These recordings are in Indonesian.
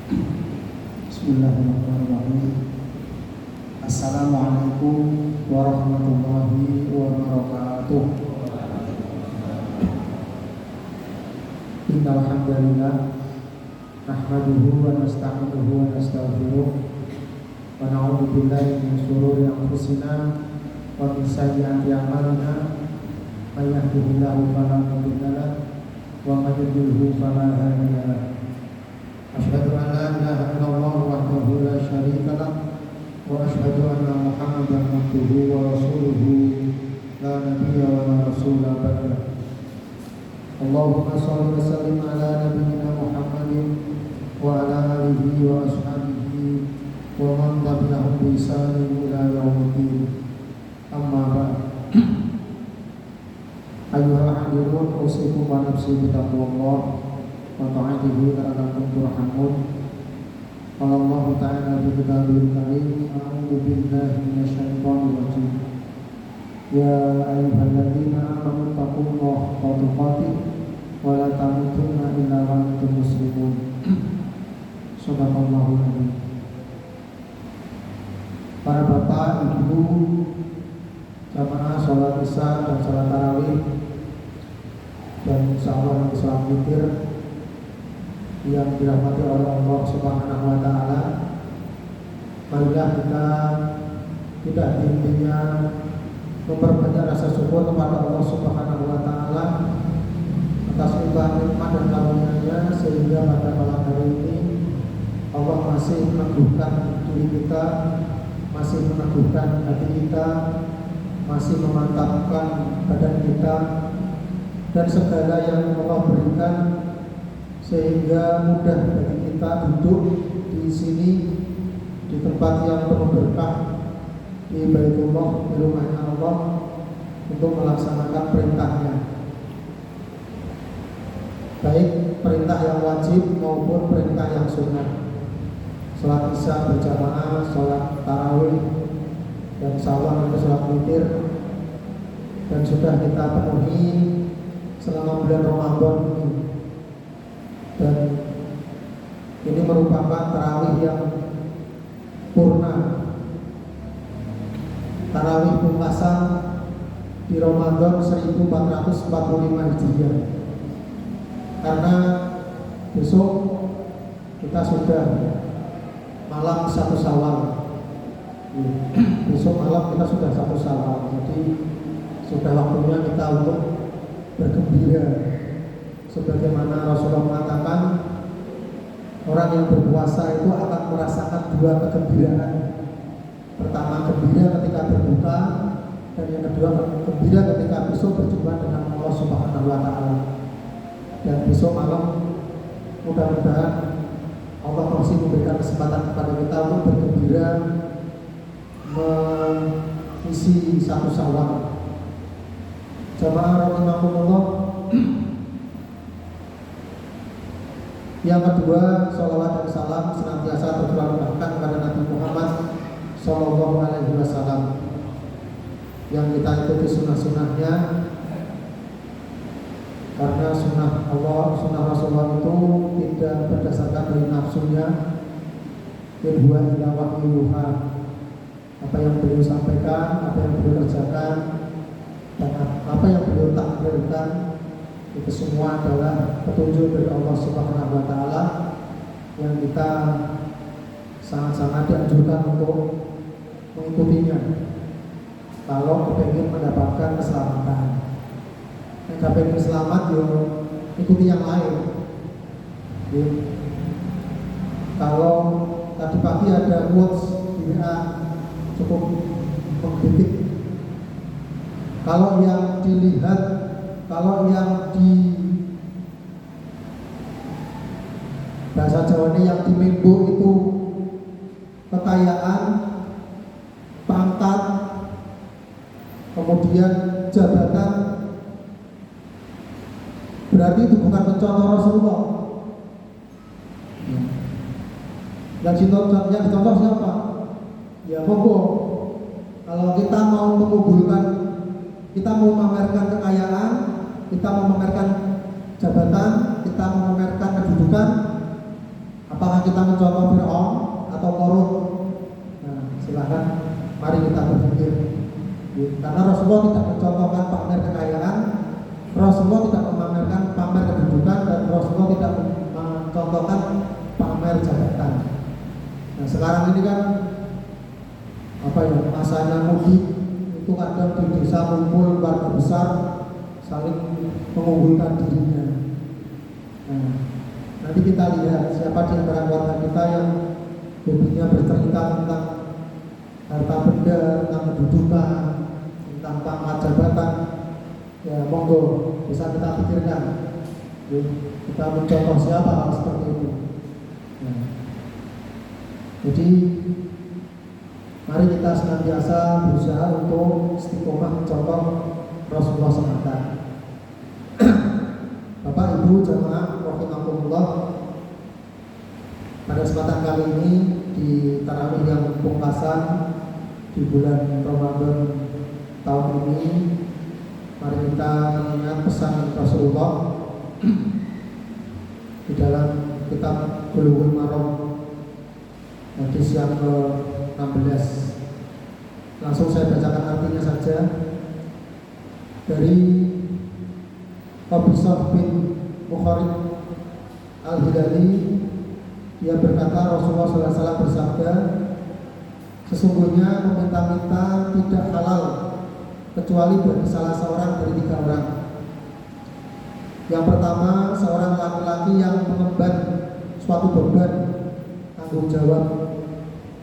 Bismillahirrahmanirrahim. Assalamualaikum warahmatullahi wabarakatuh. Innal hamdalillah nahmaduhu wa nasta'inuhu wa nastaghfiruh wa na'udzu billahi min shururi anfusina wa min sayyiati a'malina. May yahdihillahu fala mudilla lahu wa may yudlilhu fala hadiya lahu. Asyhadu an la ilaha illallah wahdahu la syarika lahu wa asyhadu anna Muhammadan abduhu wa rasuluhu la nabiyya wa la rasula ba'dahu. Allahumma shalli wa sallim ala nabiyyina Muhammadin wa ala alihi wa ashabihi wa man tabi'ahum bi ihsanin ila yaumiddin. Amma ba'd. Ayyuhal hadirun, usikum wa nafsi bi taqwallah wa ta'atihi la'allakum turhamun. Qala Allah ta'ala fi kitabil karim, a'udzu billahi minasyaitonir rajim. Ya ayyuhalladzina amanu taqullaha haqqa tuqatih wa la tamutunna illa wa antum muslimun. Shadaqallahul adzim. Para bapak, ibu, jamaah sholat isya dan sholat tarawih, dan insyaallah nanti sholat witir yang dirahmati oleh Allah Subhanahu wa taala. Marilah kita tidak henti-hentinya memperbanyak rasa syukur kepada Allah Subhanahu wa taala atas limpahan nikmat dan karunia-Nya, sehingga pada malam hari ini Allah masih meneguhkan diri kita, masih meneguhkan hati kita, masih memantapkan badan kita, dan segala yang Allah berikan sehingga mudah bagi kita duduk di sini di tempat yang penuh berkah, di Baitullah, di rumahnya Allah, untuk melaksanakan perintahnya, baik perintah yang wajib maupun perintah yang sunnah. Sholat isya berjamaah, sholat tarawih, dan insyaallah nanti sholat witir, dan sudah kita penuhi selama bulan Ramadan ini. Dan ini merupakan tarawih yang purna, tarawih pungkasan di Ramadan 1445 Hijriah. Karena besok kita sudah malam 1 Syawal. Besok malam kita sudah 1 Syawal. Jadi sudah waktunya kita untuk bergembira. Sebagaimana Rasulullah mengatakan, orang yang berpuasa itu akan merasakan 2 kegembiraan. Pertama, gembira ketika berbuka, dan yang kedua, gembira ketika besok berjumpa dengan Allah Subhanahu wa taala. Dan besok malam mudah-mudahan Allah masih memberikan kesempatan kepada kita untuk bergembira mengisi 1 Syawal. Jamaah rahimakumullah. Yang kedua, sholawat dan salam senantiasa tercurahkan kepada Nabi Muhammad Sallallahu Alaihi Wasallam, yang kita ikuti sunnah-sunnahnya, karena sunnah Allah, sunnah Rasulullah itu tidak berdasarkan dari nafsunya. In huwa illa wahyuha. Apa yang beliau sampaikan, apa yang beliau kerjakan, dan apa yang beliau takdirkan, itu semua adalah petunjuk dari Allah Subhanahu wa taala, yang kita sangat-sangat dianjurkan untuk mengikutinya kalau ingin mendapatkan keselamatan. Jika ingin selamat, ikuti yang lain. Kalau tadi pagi ada quotes di WA cukup menggelitik. Kalau yang dilihat, kalau yang di bahasa Jawa ini yang dimimbu itu kekayaan, pangkat, kemudian jabatan, berarti itu bukan mencontoh Rasulullah. Yang dicontoh siapa? Ya monggo. Kalau kita mau mengumpulkan, kita mau memamerkan kekayaan, kita mau memamerkan jabatan, kita mau memamerkan kedudukan, apa Apakah kita mencontoh Fir'aun atau Korun? Nah, silakan, mari kita berpikir. Karena Rasulullah tidak mencontohkan pamer kekayaan, Rasulullah tidak memamerkan pamer kedudukan, dan Rasulullah tidak mencontohkan pamer jabatan. Nah, sekarang ini kan masanya mudik, itu kadang di desa kumpul keluarga besar saling mengunggulkan dirinya. Nah, nanti kita lihat siapa di antara keluarga kita yang hobinya bercerita tentang harta benda, tentang kedudukan, tentang pangkat jabatan. Ya monggo, bisa kita pikirkan. Kita mencontoh siapa hal seperti itu. Nah, jadi mari kita senantiasa berusaha untuk istiqomah mencontoh Rasulullah semata. Bapak Ibu jamaah rahimakumullah, pada kesempatan kali ini di tarawih yang pungkasan di bulan Ramadan tahun ini, mari kita mengingat pesan Rasulullah di dalam kitab Bulughul Maram hadis yang ke-16. Langsung saya bacakan artinya saja. Dari Qabisah bin Mukharib Al-Hilali, dia berkata Rasulullah SAW bersabda, sesungguhnya meminta-minta tidak halal kecuali bagi salah seorang dari 3 orang. Yang pertama, seorang laki-laki yang mengemban suatu beban tanggung jawab,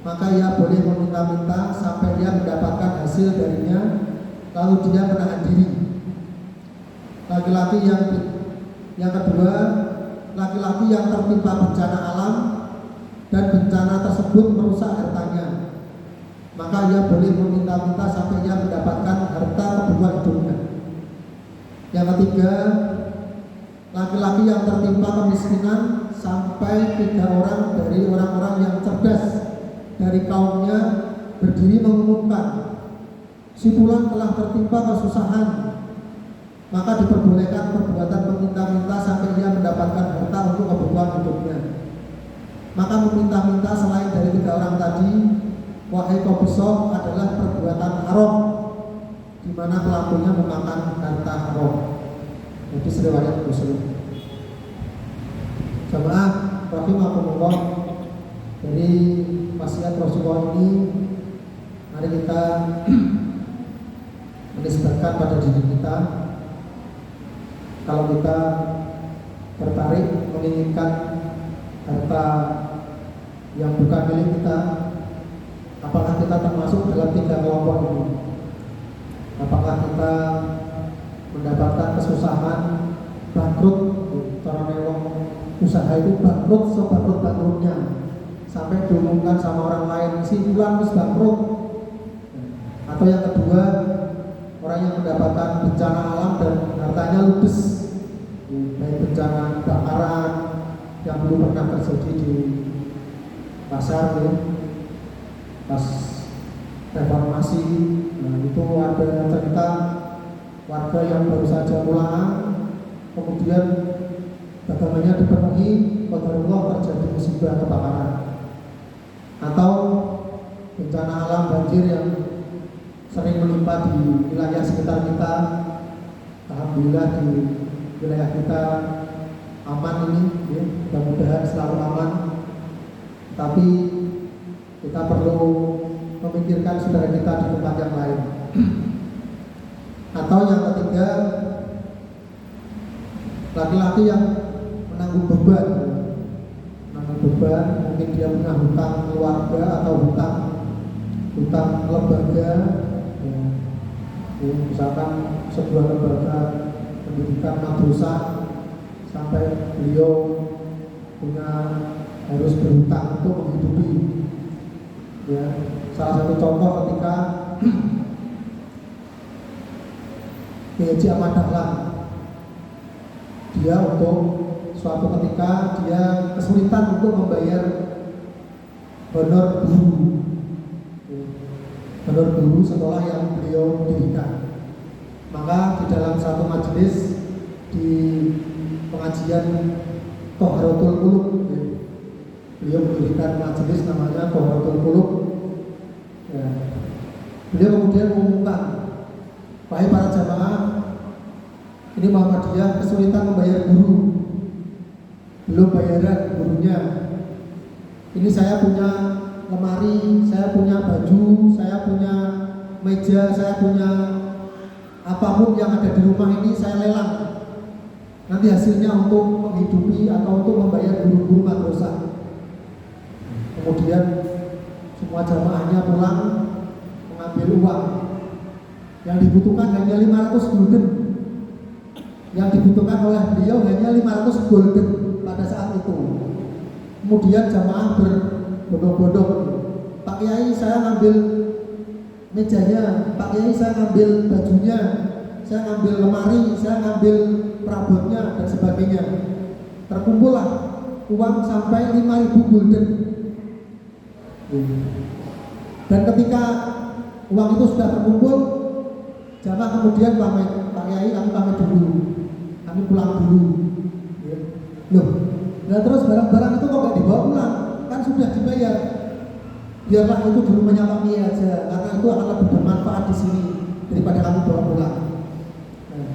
maka ia boleh meminta-minta sampai dia mendapatkan hasil darinya, lalu dia menahan diri. Laki-laki yang kedua, laki-laki yang tertimpa bencana alam dan bencana tersebut merusak hartanya, maka ia boleh meminta-minta sampai ia mendapatkan harta kebutuhan hidupnya. Yang ketiga, laki-laki yang tertimpa kemiskinan sampai 3 orang dari orang-orang yang cerdas dari kaumnya berdiri mengumumkan, si fulan telah tertimpa kesusahan, maka diperbolehkan perbuatan meminta-minta sampai ia mendapatkan harta untuk kebutuhan hidupnya. Maka meminta-minta selain dari 3 orang tadi, wahai Qabisah, adalah perbuatan haram, di mana pelakunya memakan harta haram. Jadi riwayat Muslim. Jamaah rahimakumullah, dari wasiat Rasulullah ini mari kita menisbatkan pada diri kita. Kalau kita tertarik menginginkan harta yang bukan milik kita, apakah kita termasuk dalam 3 kelompok ini? Apakah kita mendapatkan kesusahan, bangkrut, cara mewong usaha itu bangkrut sebangkrut-bangkrutnya, sampai diumumkan sama orang lain, si fulan wis bangkrut? Atau yang kedua, orang yang mendapatkan bencana alam dan hartanya ludes, baik bencana kebakaran yang dulu pernah terjadi di pasar pas reformasi. Nah, itu ada cerita warga yang baru saja pulang, kemudian dagangannya dipenuhi, qadarullah terjadi musibah kebakaran. Atau bencana alam banjir yang sering menimpa di wilayah sekitar kita. Alhamdulillah di wilayah kita aman ini, ya, mudah-mudahan selalu aman. Tapi kita perlu memikirkan saudara kita di tempat yang lain. Atau yang ketiga, laki-laki yang menanggung beban, mungkin dia punya hutang keluarga atau hutang lembaga, ya, misalkan sebuah lembaga pendidikan madrasah, sampai beliau harus berhutang untuk menghidupi. Ya, salah satu contoh ketika Haji Ahmad Dahlan, dia untuk suatu ketika dia kesulitan untuk membayar honor guru sekolah yang beliau dirikan. Maka di dalam satu majelis di pengajian Toharatul Qulub, beliau mendirikan majelis namanya Qoratul Qulub. Ya. Beliau kemudian mengumumkan, wahai para jamaah, ini Muhammadiyah kesulitan membayar guru, belum bayaran gurunya. Ini saya punya lemari, saya punya baju, saya punya meja, saya punya apapun yang ada di rumah ini saya lelang. Nanti hasilnya untuk menghidupi atau untuk membayar guru-guru madrasah. Kemudian semua jamaahnya pulang mengambil uang. Yang dibutuhkan hanya 500 gulden. Yang dibutuhkan oleh beliau hanya 500 gulden pada saat itu. Kemudian jamaah berbondong-bondong, Pak Kiai saya ngambil mejanya, Pak Kiai saya ngambil bajunya, saya ngambil lemari, saya ngambil perabotnya dan sebagainya. Terkumpullah uang sampai 5.000 gulden. Dan ketika uang itu sudah terkumpul, jamaah kemudian pamit, Pak Kiai kami pamit dulu, kami pulang dulu. Loh, nah terus barang-barang itu kok nggak dibawa pulang? Kan sudah dibayar. Biarlah itu di rumahnya Pak Kiai aja, karena itu akan lebih bermanfaat di sini daripada kami bawa pulang. Nah,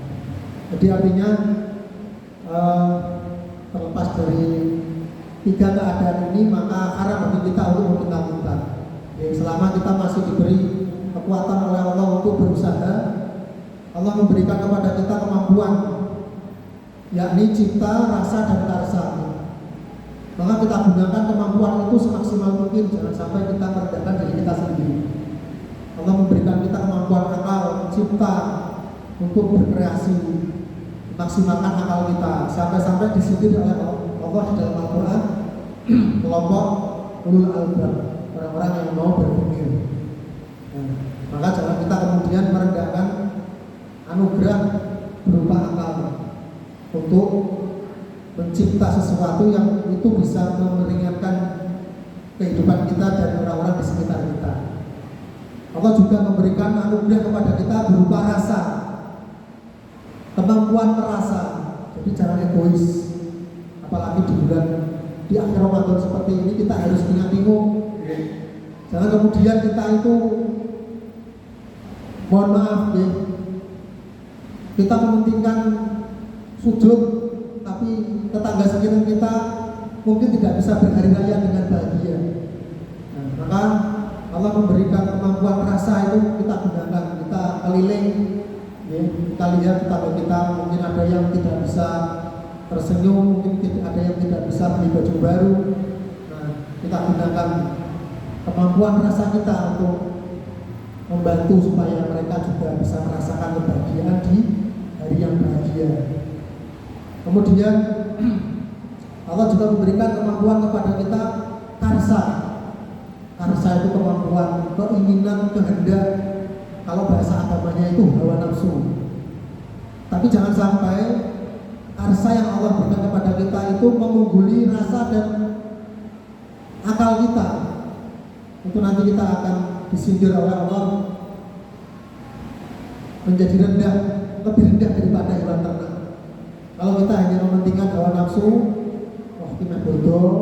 jadi artinya terlepas dari tiga keadaan ini, maka haram bagi kita untuk meminta-minta. Selama kita masih diberi kekuatan oleh Allah untuk berusaha, Allah memberikan kepada kita kemampuan, yakni cipta, rasa, dan karsa. Maka kita gunakan kemampuan itu semaksimal mungkin, jangan sampai kita merendahkan diri kita sendiri. Allah memberikan kita kemampuan akal, cipta, untuk berkreasi, maksimalkan akal kita, sampai-sampai disindir oleh Allah di dalam Al-Quran, kelompok ulul albab, orang-orang yang mau berpikir. Maka jangan kita kemudian merendahkan anugerah berupa akal untuk mencipta sesuatu yang itu bisa meringankan kehidupan kita dan orang-orang di sekitar kita. Allah juga memberikan anugerah kepada kita berupa rasa, kemampuan merasa. Jadi jangan egois, apalagi di bulan di akhir Ramadan seperti ini kita harus ingat-ingat. Jangan kemudian kita itu, mohon maaf ya, kita mementingkan sujud, tapi tetangga sekitar kita mungkin tidak bisa berhari raya dengan bahagia. Nah, maka Allah memberikan kemampuan rasa itu kita gunakan, kita keliling, ya, kita lihat tetangga kita, mungkin ada yang tidak bisa tersenyum, mungkin ada yang tidak bisa beli baju baru. Nah, kita gunakan kemampuan rasa kita untuk membantu supaya mereka juga bisa merasakan kebahagiaan di hari yang bahagia. Kemudian Allah juga memberikan kemampuan kepada kita karsa. Karsa itu kemampuan, keinginan, kehendak. Kalau bahasa agamanya itu hawa nafsu. Tapi jangan sampai karsa yang Allah berikan kepada kita itu mengungguli rasa dan akal kita. Itu nanti kita akan disindir oleh Allah menjadi rendah, lebih rendah daripada hewan ternak. Kalau kita hanya mementingkan hawa nafsu, wah kita bodoh,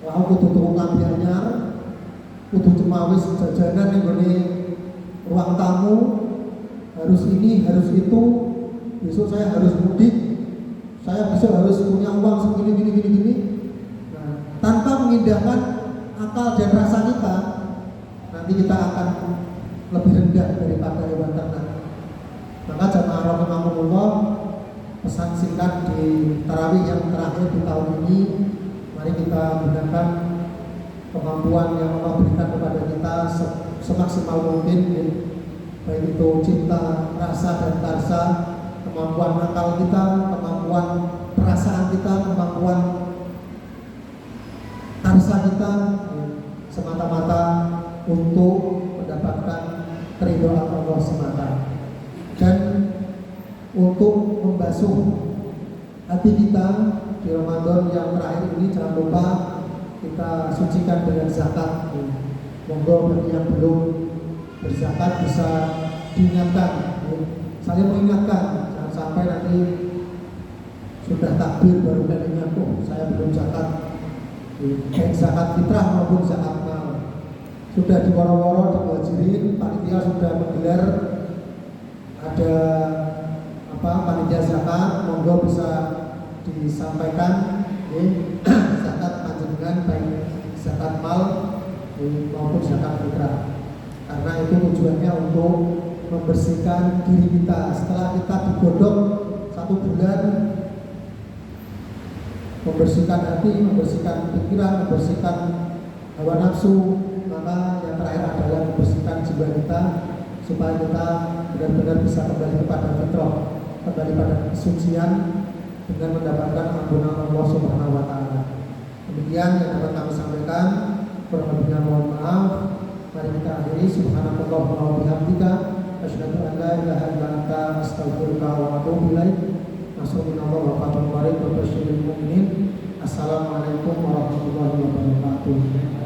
wah aku tutup lampu anyar, kudu cemawis jajanan yang gini ruang tamu, harus ini, harus itu, besok saya harus mudik, saya besok harus punya uang segini, gini. Nah, tanpa mengindahkan akal dan rasa kita, nanti kita akan lebih rendah daripada hewan ternak. Maka jamaah rahimahumullah, pesan singkat di tarawih yang terakhir di tahun ini, mari kita gunakan kemampuan yang Allah berikan kepada kita semaksimal mungkin, baik itu cinta, rasa dan karsa, kemampuan akal kita, kemampuan perasaan kita, kemampuan karsa kita, semata-mata untuk mendapatkan keridhaan Allah semata. Dan untuk membasuh hati kita di Ramadan yang terakhir ini, jangan lupa kita sucikan dengan zakat. Monggo bagi yang belum berzakat bisa diingatkan, saling mengingatkan, jangan sampai nanti sudah takbir baru ingat, oh saya belum zakat, baik zakat fitrah maupun zakat mal. Sudah diworo-woro di Muhajirin, panitia sudah menggelar ada panitia zakat, monggo bisa disampaikan zakat panjenengan baik zakat mal maupun zakat fitrah. Karena itu tujuannya untuk membersihkan diri kita setelah kita digodok 1 bulan, membersihkan hati, membersihkan pikiran, membersihkan hawa nafsu. Maka yang terakhir adalah membersihkan jiwa kita supaya kita benar-benar bisa kembali kepada fitrah, kembali pada kesucian dengan mendapatkan ampunan Allah Subhanahu wa taala. Demikian yang dapat kami sampaikan, kurang lebihnya mohon maaf. Mari kita akhiri. Subhanallah wa bihamdika, asyhadu an la ilaha illa anta, astaghfiruka wa atubu ilaik. Nasrullah wa fathul qarib wa basyiril mu'minin. Assalamualaikum warahmatullahi wabarakatuh.